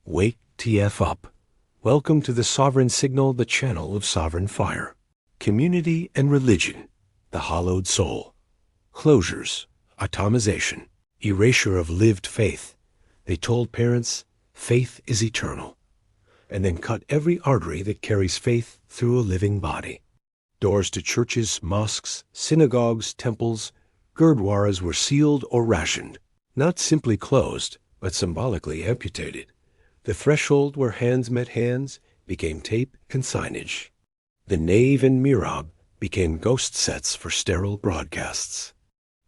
Wake TF up. Welcome to the Sovereign Signal, the channel of sovereign fire. Community and religion, the hollowed soul. Closures, atomization, erasure of lived faith. They told parents, faith is eternal. And then cut every artery that carries faith through a living body. Doors to churches, mosques, synagogues, temples, gurdwaras were sealed or rationed. Not simply closed, but symbolically amputated. The threshold where hands met hands became tape and signage. The nave and mihrab became ghost sets for sterile broadcasts.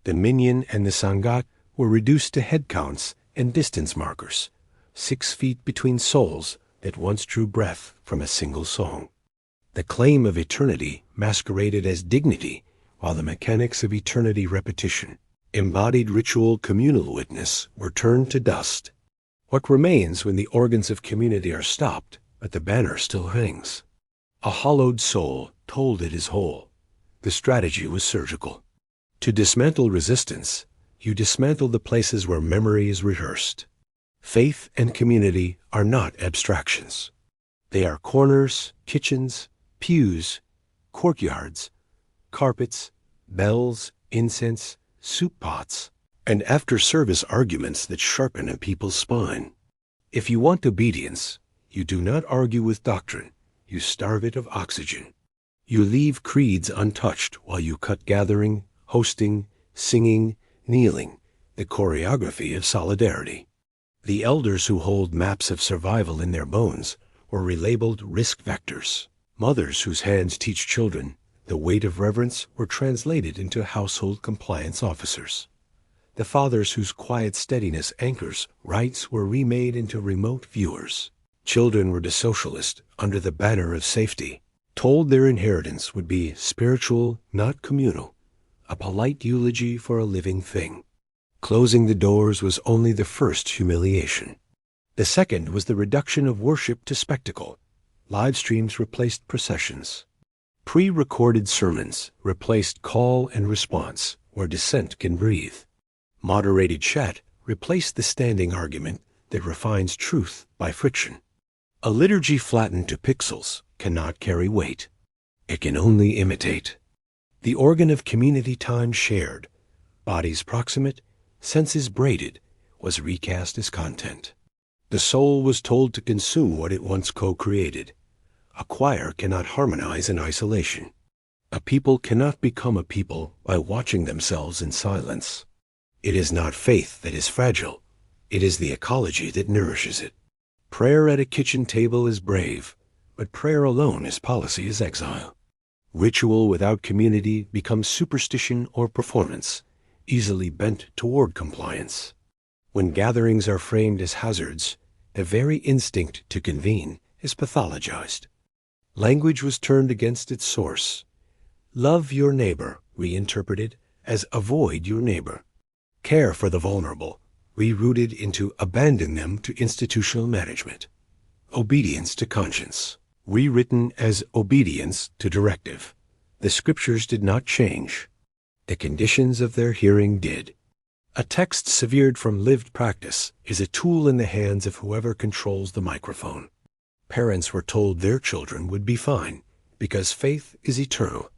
The minyan and the sangat were reduced to head counts and distance markers, 6 feet between souls that once drew breath from a single song. The claim of eternity masqueraded as dignity, while the mechanics of eternity repetition, embodied ritual communal witness, were turned to dust. What remains when the organs of community are stopped, but the banner still hangs? A hollowed soul told it is whole. The strategy was surgical. To dismantle resistance, you dismantle the places where memory is rehearsed. Faith and community are not abstractions. They are corners, kitchens, pews, courtyards, carpets, bells, incense, soup pots, and after-service arguments that sharpen a people's spine. If you want obedience, you do not argue with doctrine, you starve it of oxygen. You leave creeds untouched while you cut gathering, hosting, singing, kneeling, the choreography of solidarity. The elders who hold maps of survival in their bones were relabeled risk vectors. Mothers whose hands teach children the weight of reverence were translated into household compliance officers. The fathers whose quiet steadiness anchors rights were remade into remote viewers. Children were desocialist under the banner of safety, told their inheritance would be spiritual, not communal, a polite eulogy for a living thing. Closing the doors was only the first humiliation. The second was the reduction of worship to spectacle. Live streams replaced processions. Pre-recorded sermons replaced call and response where dissent can breathe. Moderated chat replaced the standing argument that refines truth by friction. A liturgy flattened to pixels cannot carry weight. It can only imitate. The organ of community time shared, bodies proximate, senses braided, was recast as content. The soul was told to consume what it once co-created. A choir cannot harmonize in isolation. A people cannot become a people by watching themselves in silence. It is not faith that is fragile. It is the ecology that nourishes it. Prayer at a kitchen table is brave, but prayer alone as policy is exile. Ritual without community becomes superstition or performance, easily bent toward compliance. When gatherings are framed as hazards, the very instinct to convene is pathologized. Language was turned against its source. Love your neighbor, reinterpreted as avoid your neighbor. Care for the vulnerable, rerouted into abandon them to institutional management. Obedience to conscience, rewritten as obedience to directive. The scriptures did not change. The conditions of their hearing did. A text severed from lived practice is a tool in the hands of whoever controls the microphone. Parents were told their children would be fine because faith is eternal.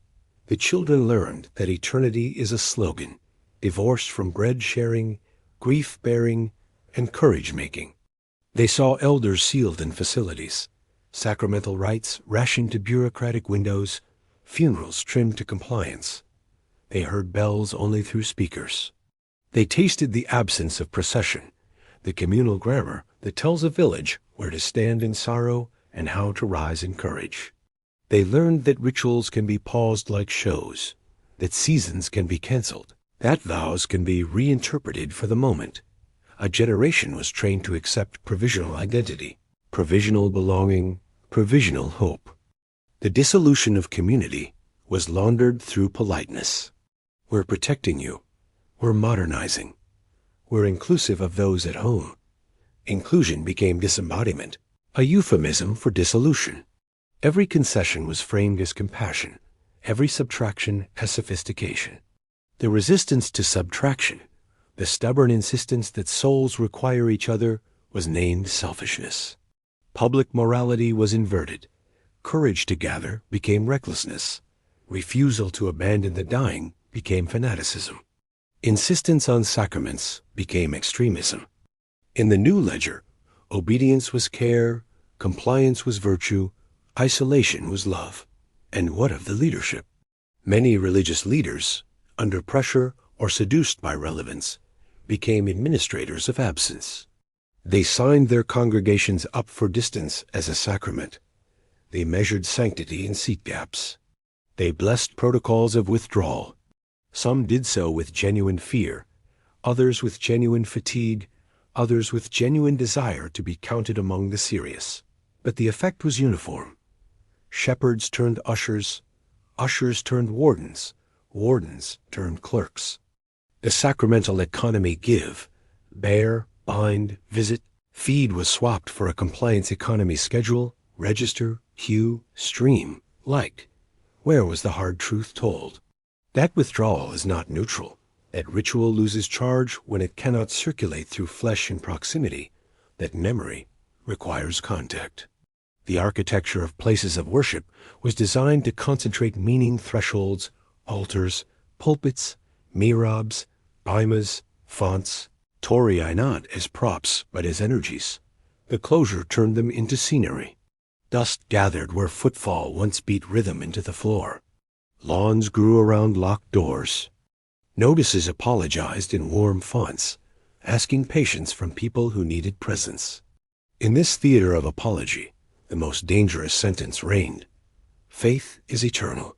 The children learned that eternity is a slogan, divorced from bread-sharing, grief-bearing, and courage-making. They saw elders sealed in facilities, sacramental rites rationed to bureaucratic windows, funerals trimmed to compliance. They heard bells only through speakers. They tasted the absence of procession, the communal grammar that tells a village where to stand in sorrow and how to rise in courage. They learned that rituals can be paused like shows, that seasons can be canceled, that vows can be reinterpreted for the moment. A generation was trained to accept provisional identity, provisional belonging, provisional hope. The dissolution of community was laundered through politeness. We're protecting you. We're modernizing. We're inclusive of those at home. Inclusion became disembodiment, a euphemism for dissolution. Every concession was framed as compassion, every subtraction as sophistication. The resistance to subtraction, the stubborn insistence that souls require each other, was named selfishness. Public morality was inverted. Courage to gather became recklessness. Refusal to abandon the dying became fanaticism. Insistence on sacraments became extremism. In the new ledger, obedience was care, compliance was virtue, isolation was love. And what of the leadership? Many religious leaders, under pressure or seduced by relevance, became administrators of absence. They signed their congregations up for distance as a sacrament. They measured sanctity in seat gaps. They blessed protocols of withdrawal. Some did so with genuine fear, others with genuine fatigue, others with genuine desire to be counted among the serious. But the effect was uniform. Shepherds turned ushers, ushers turned wardens, wardens turned clerks. The sacramental economy give, bear, bind, visit, feed was swapped for a compliance economy schedule, register, queue, stream, like. Where was the hard truth told? That withdrawal is not neutral. That ritual loses charge when it cannot circulate through flesh and proximity. That memory requires contact. The architecture of places of worship was designed to concentrate meaning thresholds, altars, pulpits, mihrabs, baimas, fonts, torii not as props but as energies. The closure turned them into scenery. Dust gathered where footfall once beat rhythm into the floor. Lawns grew around locked doors. Notices apologized in warm fonts, asking patience from people who needed presence. In this theater of apology, the most dangerous sentence reigned. Faith is eternal.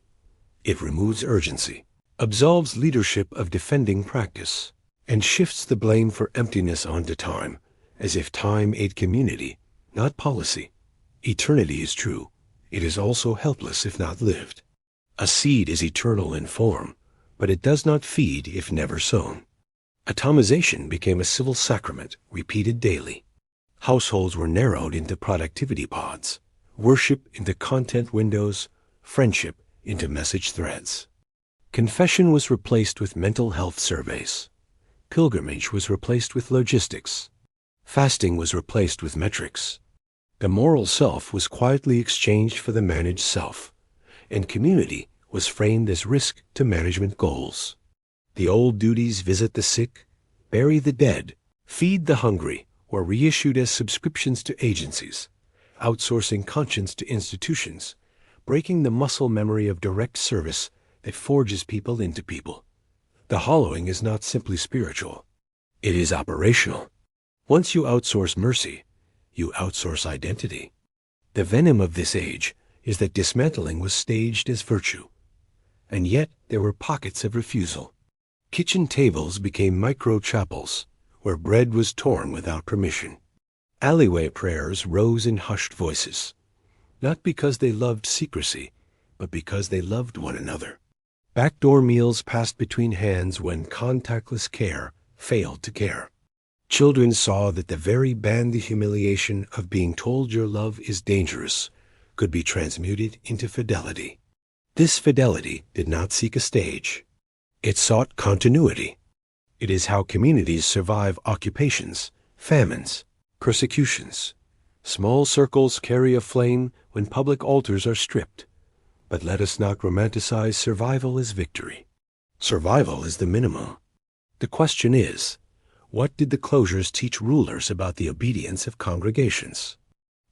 It removes urgency, absolves leadership of defending practice, and shifts the blame for emptiness onto time, as if time aid community, not policy. Eternity is true. It is also helpless if not lived. A seed is eternal in form, but it does not feed if never sown. Atomization became a civil sacrament, repeated daily. Households were narrowed into productivity pods, worship into content windows, friendship into message threads. Confession was replaced with mental health surveys. Pilgrimage was replaced with logistics. Fasting was replaced with metrics. The moral self was quietly exchanged for the managed self, and community was framed as risk to management goals. The old duties visit the sick, bury the dead, feed the hungry were reissued as subscriptions to agencies, outsourcing conscience to institutions, breaking the muscle memory of direct service that forges people into people. The hollowing is not simply spiritual. It is operational. Once you outsource mercy, you outsource identity. The venom of this age is that dismantling was staged as virtue. And yet there were pockets of refusal. Kitchen tables became micro-chapels, where bread was torn without permission. Alleyway prayers rose in hushed voices, not because they loved secrecy, but because they loved one another. Backdoor meals passed between hands when contactless care failed to care. Children saw that the very bandy humiliation of being told your love is dangerous could be transmuted into fidelity. This fidelity did not seek a stage. It sought continuity. It is how communities survive occupations, famines, persecutions. Small circles carry a flame when public altars are stripped. But let us not romanticize survival as victory. Survival is the minimum. The question is, what did the closures teach rulers about the obedience of congregations?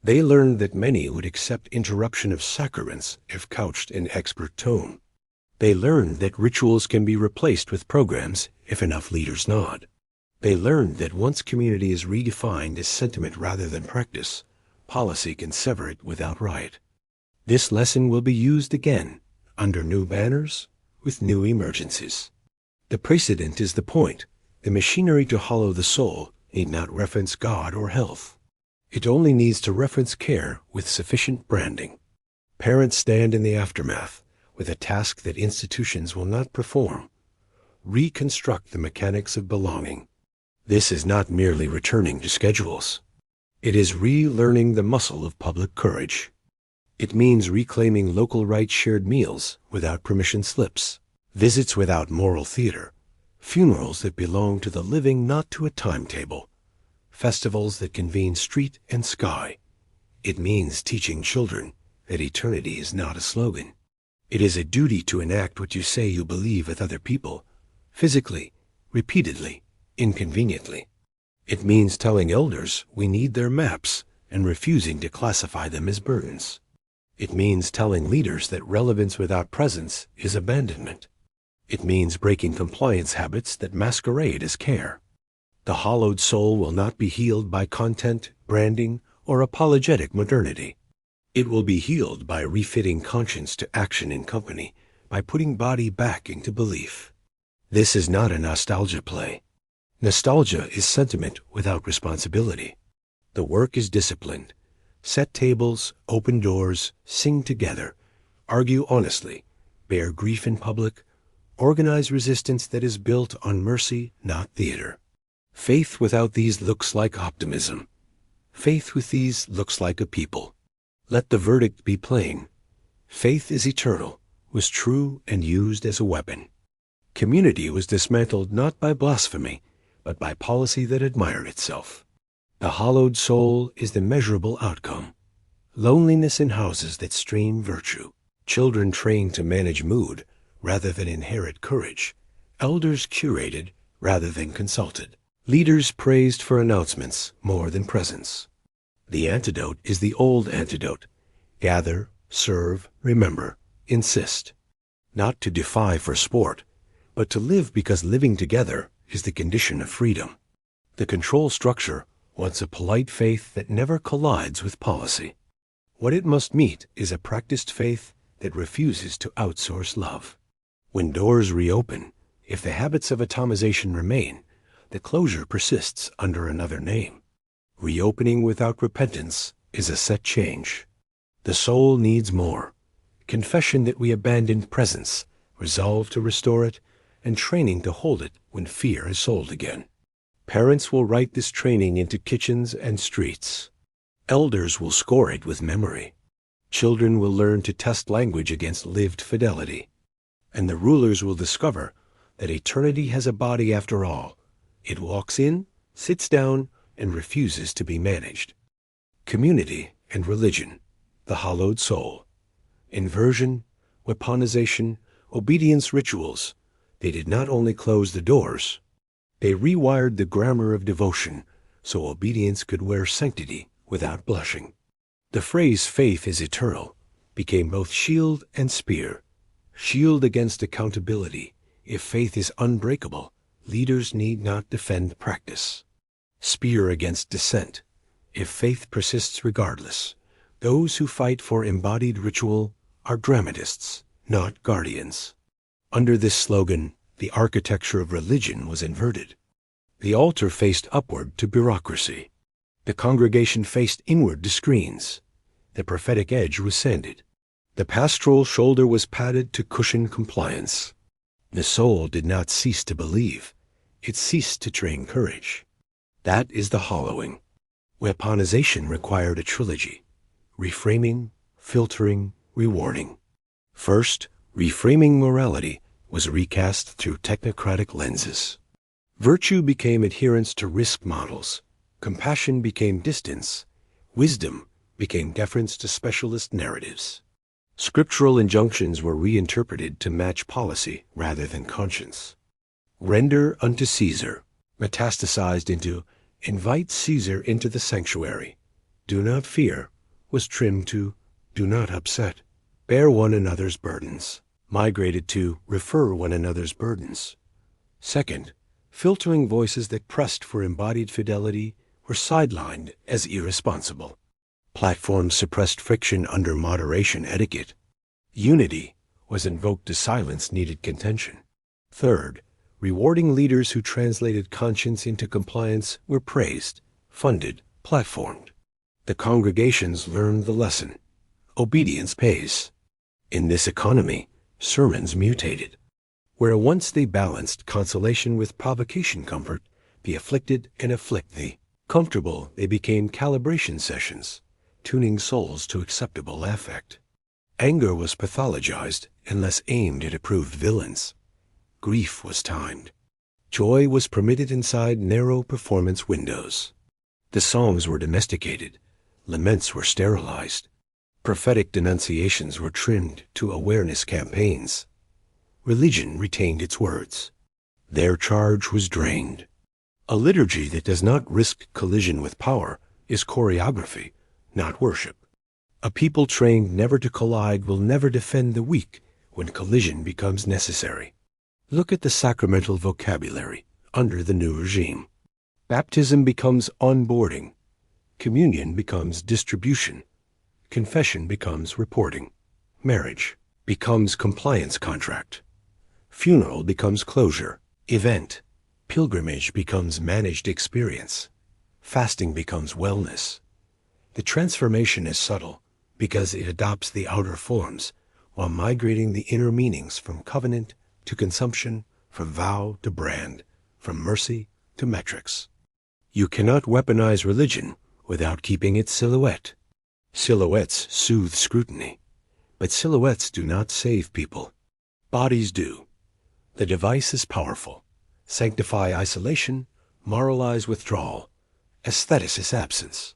They learned that many would accept interruption of sacraments if couched in expert tone. They learned that rituals can be replaced with programs if enough leaders nod. They learned that once community is redefined as sentiment rather than practice, policy can sever it without riot. This lesson will be used again, under new banners, with new emergencies. The precedent is the point. The machinery to hollow the soul need not reference God or health. It only needs to reference care with sufficient branding. Parents stand in the aftermath with a task that institutions will not perform. Reconstruct the mechanics of belonging. This is not merely returning to schedules. It is relearning the muscle of public courage. It means reclaiming local rights shared meals without permission slips, visits without moral theater, funerals that belong to the living, not to a timetable, festivals that convene street and sky. It means teaching children that eternity is not a slogan. It is a duty to enact what you say you believe with other people, physically, repeatedly, inconveniently. It means telling elders we need their maps and refusing to classify them as burdens. It means telling leaders that relevance without presence is abandonment. It means breaking compliance habits that masquerade as care. The hollowed soul will not be healed by content, branding, or apologetic modernity. It will be healed by refitting conscience to action in company, by putting body back into belief. This is not a nostalgia play. Nostalgia is sentiment without responsibility. The work is disciplined. Set tables, open doors, sing together, argue honestly, bear grief in public, organize resistance that is built on mercy, not theater. Faith without these looks like optimism. Faith with these looks like a people. Let the verdict be plain. Faith is eternal, was true and used as a weapon. Community was dismantled not by blasphemy, but by policy that admired itself. The hollowed soul is the measurable outcome. Loneliness in houses that strain virtue. Children trained to manage mood rather than inherit courage. Elders curated rather than consulted. Leaders praised for announcements more than presence. The antidote is the old antidote. Gather, serve, remember, insist. Not to defy for sport, but to live because living together is the condition of freedom. The control structure wants a polite faith that never collides with policy. What it must meet is a practiced faith that refuses to outsource love. When doors reopen, if the habits of atomization remain, the closure persists under another name. Reopening without repentance is a set change. The soul needs more. Confession that we abandoned presence, resolve to restore it, and training to hold it when fear is sold again. Parents will write this training into kitchens and streets. Elders will score it with memory. Children will learn to test language against lived fidelity. And the rulers will discover that eternity has a body after all. It walks in, sits down, and refuses to be managed. Community and religion, the hollowed soul. Inversion, weaponization, obedience rituals. They did not only close the doors, they rewired the grammar of devotion so obedience could wear sanctity without blushing. The phrase faith is eternal became both shield and spear. Shield against accountability. If faith is unbreakable, leaders need not defend practice. Spear against dissent. If faith persists regardless, those who fight for embodied ritual are dramatists, not guardians. Under this slogan, the architecture of religion was inverted. The altar faced upward to bureaucracy. The congregation faced inward to screens. The prophetic edge was sanded. The pastoral shoulder was padded to cushion compliance. The soul did not cease to believe. It ceased to train courage. That is the hollowing. Weaponization required a trilogy: reframing, filtering, rewarding. First, reframing morality was recast through technocratic lenses. Virtue became adherence to risk models. Compassion became distance. Wisdom became deference to specialist narratives. Scriptural injunctions were reinterpreted to match policy rather than conscience. Render unto Caesar metastasized into invite Caesar into the sanctuary. Do not fear was trimmed to do not upset. Bear one another's burdens migrated to refer one another's burdens. Second, filtering voices that pressed for embodied fidelity were sidelined as irresponsible. Platforms suppressed friction under moderation etiquette. Unity was invoked to silence needed contention. Third, rewarding leaders who translated conscience into compliance were praised, funded, platformed. The congregations learned the lesson. Obedience pays. In this economy, sermons mutated. Where once they balanced consolation with provocation comfort, the afflicted and afflict thee. Comfortable, they became calibration sessions, tuning souls to acceptable affect. Anger was pathologized and less aimed at approved villains. Grief was timed. Joy was permitted inside narrow performance windows. The songs were domesticated, laments were sterilized, prophetic denunciations were trimmed to awareness campaigns. Religion retained its words. Their charge was drained. A liturgy that does not risk collision with power is choreography, not worship. A people trained never to collide will never defend the weak when collision becomes necessary. Look at the sacramental vocabulary under the new regime. Baptism becomes onboarding. Communion becomes distribution. Confession becomes reporting. Marriage becomes compliance contract. Funeral becomes closure, event. Pilgrimage becomes managed experience. Fasting becomes wellness. The transformation is subtle because it adopts the outer forms while migrating the inner meanings from covenant to consumption, from vow to brand, from mercy to metrics. You cannot weaponize religion without keeping its silhouette. Silhouettes soothe scrutiny, but silhouettes do not save people. Bodies do. The device is powerful. Sanctify isolation, moralize withdrawal, aestheticise absence.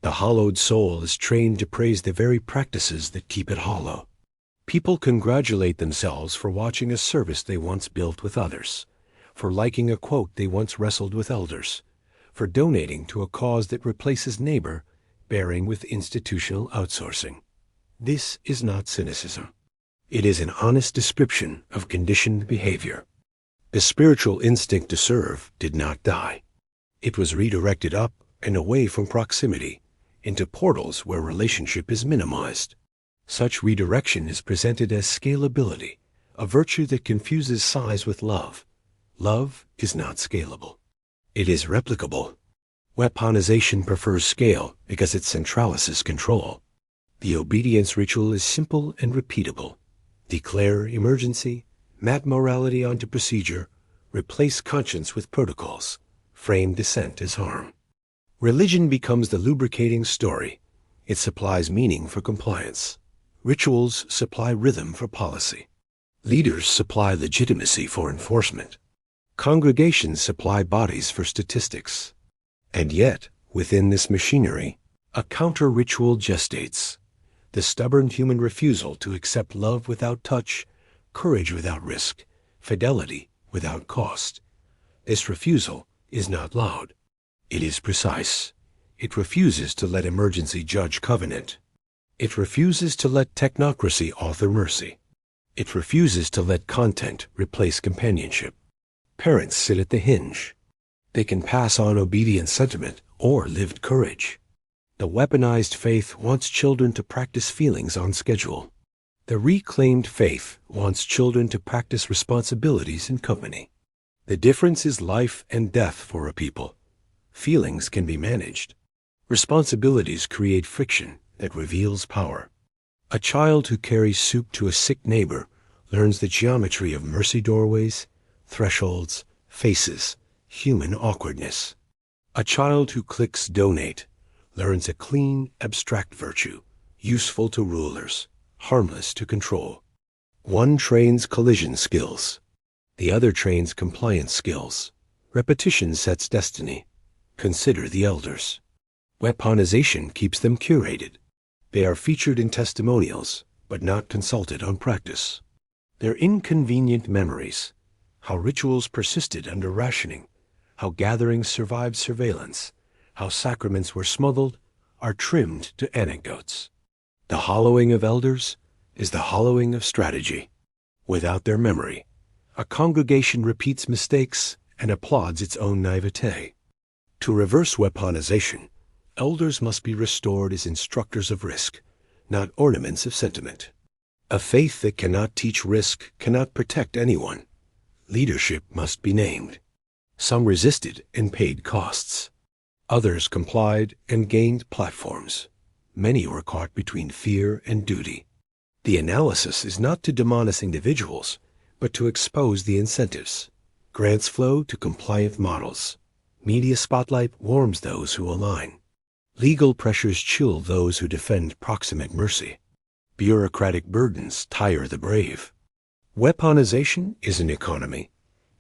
The hollowed soul is trained to praise the very practices that keep it hollow. People congratulate themselves for watching a service they once built with others, for liking a quote they once wrestled with elders, for donating to a cause that replaces neighbor, bearing with institutional outsourcing. This is not cynicism. It is an honest description of conditioned behavior. The spiritual instinct to serve did not die. It was redirected up and away from proximity into portals where relationship is minimized. Such redirection is presented as scalability, a virtue that confuses size with love. Love is not scalable. It is replicable. Weaponization prefers scale because it centralizes control. The obedience ritual is simple and repeatable. Declare emergency, map morality onto procedure, replace conscience with protocols, frame dissent as harm. Religion becomes the lubricating story. It supplies meaning for compliance. Rituals supply rhythm for policy. Leaders supply legitimacy for enforcement. Congregations supply bodies for statistics. And yet, within this machinery, a counter-ritual gestates. The stubborn human refusal to accept love without touch, courage without risk, fidelity without cost. This refusal is not loud. It is precise. It refuses to let emergency judge covenant. It refuses to let technocracy author mercy. It refuses to let content replace companionship. Parents sit at the hinge. They can pass on obedient sentiment or lived courage. The weaponized faith wants children to practice feelings on schedule. The reclaimed faith wants children to practice responsibilities in company. The difference is life and death for a people. Feelings can be managed. Responsibilities create friction that reveals power. A child who carries soup to a sick neighbor learns the geometry of mercy doorways, thresholds, faces, human awkwardness. A child who clicks donate learns a clean, abstract virtue, useful to rulers, harmless to control. One trains collision skills. The other trains compliance skills. Repetition sets destiny. Consider the elders. Weaponization keeps them curated. They are featured in testimonials, but not consulted on practice. Their inconvenient memories, how rituals persisted under rationing, how gatherings survived surveillance, how sacraments were smuggled, are trimmed to anecdotes. The hollowing of elders is the hollowing of strategy. Without their memory, a congregation repeats mistakes and applauds its own naivete. To reverse weaponization, elders must be restored as instructors of risk, not ornaments of sentiment. A faith that cannot teach risk cannot protect anyone. Leadership must be named. Some resisted and paid costs. Others complied and gained platforms. Many were caught between fear and duty. The analysis is not to demonize individuals, but to expose the incentives. Grants flow to compliant models. Media spotlight warms those who align. Legal pressures chill those who defend proximate mercy. Bureaucratic burdens tire the brave. Weaponization is an economy.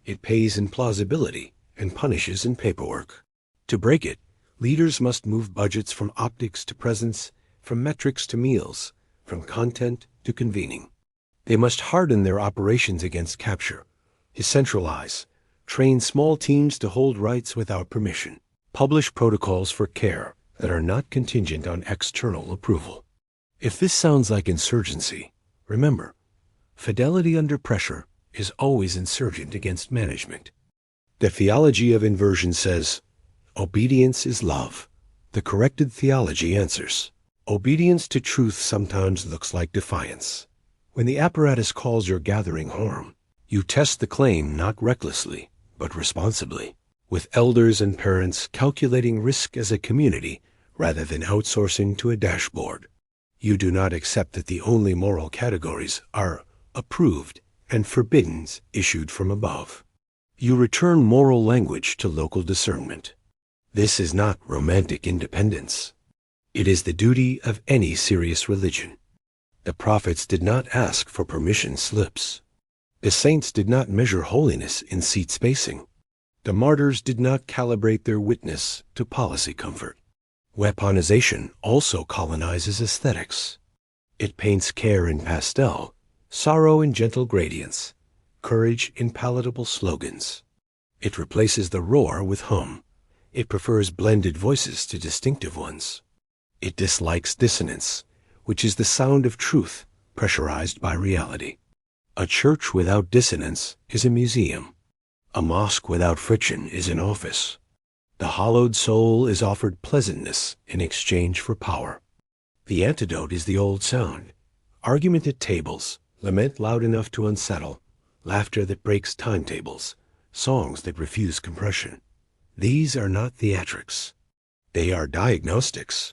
It pays in plausibility and punishes in paperwork. To break it, Leaders must move budgets from optics to presence, from metrics to meals, from content to convening. They must harden their operations against capture, decentralize, train small teams to hold rights without permission, publish protocols for care that are not contingent on external approval. If this sounds like insurgency, remember, fidelity under pressure is always insurgent against management. The theology of inversion says, obedience is love. The corrected theology answers, obedience to truth sometimes looks like defiance. When the apparatus calls your gathering harm, you test the claim not recklessly, but responsibly, with elders and parents calculating risk as a community rather than outsourcing to a dashboard. You do not accept that the only moral categories are approved and forbiddens issued from above. You return moral language to local discernment. This is not romantic independence. It is the duty of any serious religion. The prophets did not ask for permission slips. The saints did not measure holiness in seat spacing. The martyrs did not calibrate their witness to policy comfort. Weaponization also colonizes aesthetics. It paints care in pastel, sorrow in gentle gradients, courage in palatable slogans. It replaces the roar with hum. It prefers blended voices to distinctive ones. It dislikes dissonance, which is the sound of truth pressurized by reality. A church without dissonance is a museum. A mosque without friction is an office. The hollowed soul is offered pleasantness in exchange for power. The antidote is the old sound. Argument at tables, lament loud enough to unsettle, laughter that breaks timetables, songs that refuse compression. These are not theatrics. They are diagnostics.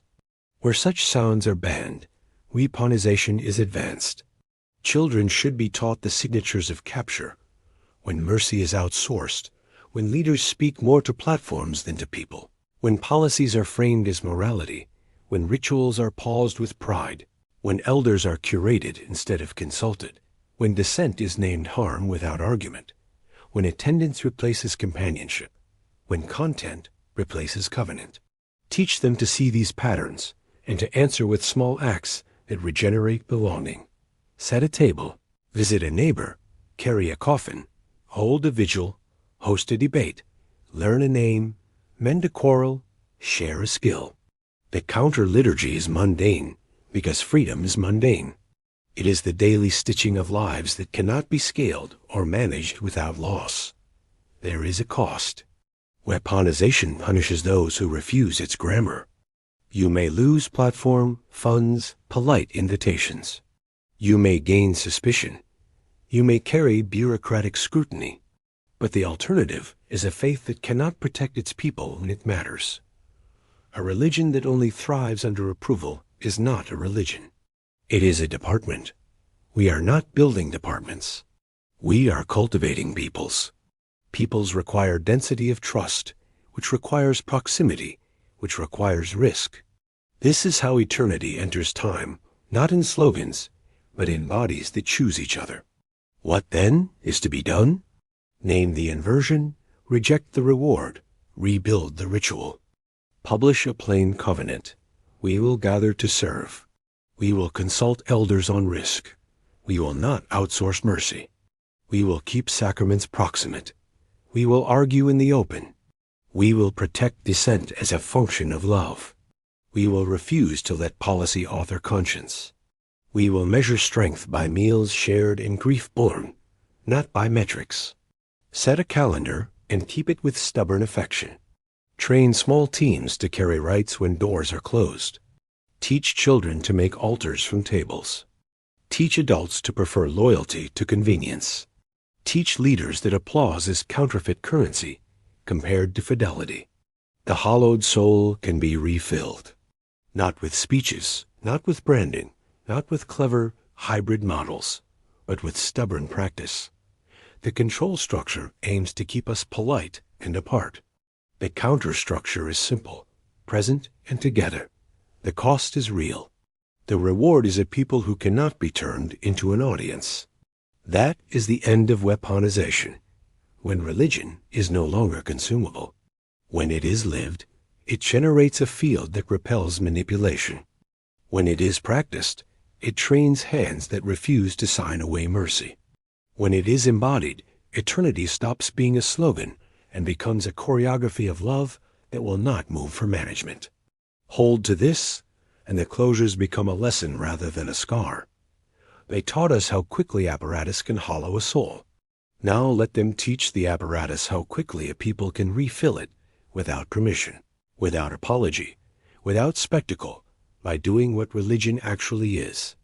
Where such sounds are banned, weaponization is advanced. Children should be taught the signatures of capture. When mercy is outsourced, when leaders speak more to platforms than to people, when policies are framed as morality, when rituals are paused with pride, when elders are curated instead of consulted, when dissent is named harm without argument, when attendance replaces companionship, when content replaces covenant. Teach them to see these patterns and to answer with small acts that regenerate belonging. Set a table, visit a neighbor, carry a coffin, hold a vigil, host a debate, learn a name, mend a quarrel, share a skill. The counter-liturgy is mundane because freedom is mundane. It is the daily stitching of lives that cannot be scaled or managed without loss. There is a cost. Weaponization punishes those who refuse its grammar. You may lose platform, funds, polite invitations. You may gain suspicion. You may carry bureaucratic scrutiny. But the alternative is a faith that cannot protect its people when it matters. A religion that only thrives under approval is not a religion. It is a department. We are not building departments. We are cultivating peoples. Peoples require density of trust, which requires proximity, which requires risk. This is how eternity enters time, not in slogans, but in bodies that choose each other. What then is to be done? Name the inversion, reject the reward, rebuild the ritual. Publish a plain covenant. We will gather to serve. We will consult elders on risk. We will not outsource mercy. We will keep sacraments proximate. We will argue in the open. We will protect dissent as a function of love. We will refuse to let policy author conscience. We will measure strength by meals shared and grief borne, not by metrics. Set a calendar and keep it with stubborn affection. Train small teams to carry rights when doors are closed. Teach children to make altars from tables. Teach adults to prefer loyalty to convenience. Teach leaders that applause is counterfeit currency compared to fidelity. The hollowed soul can be refilled. Not with speeches, not with branding, not with clever hybrid models, but with stubborn practice. The control structure aims to keep us polite and apart. The counter structure is simple, present and together. The cost is real. The reward is a people who cannot be turned into an audience. That is the end of weaponization, when religion is no longer consumable. When it is lived, It generates a field that repels manipulation. When it is practiced, it trains hands that refuse to sign away mercy. When it is embodied, eternity stops being a slogan and becomes a choreography of love that will not move for management. Hold to this, and the closures become a lesson rather than a scar. They taught us how quickly apparatus can hollow a soul. Now let them teach the apparatus how quickly a people can refill it without permission, without apology, without spectacle, by doing what religion actually is.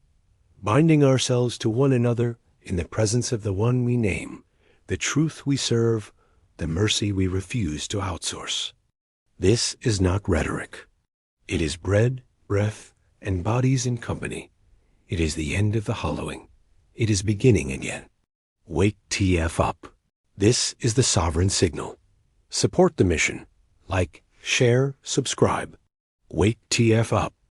Binding ourselves to one another in the presence of the one we name, the truth we serve, the mercy we refuse to outsource. This is not rhetoric. It is bread, breath, and bodies in company. It is the end of the hollowing. It is beginning again. Wake TF up. This is the Sovereign Signal. Support the mission. Like, share, subscribe. Wake TF up.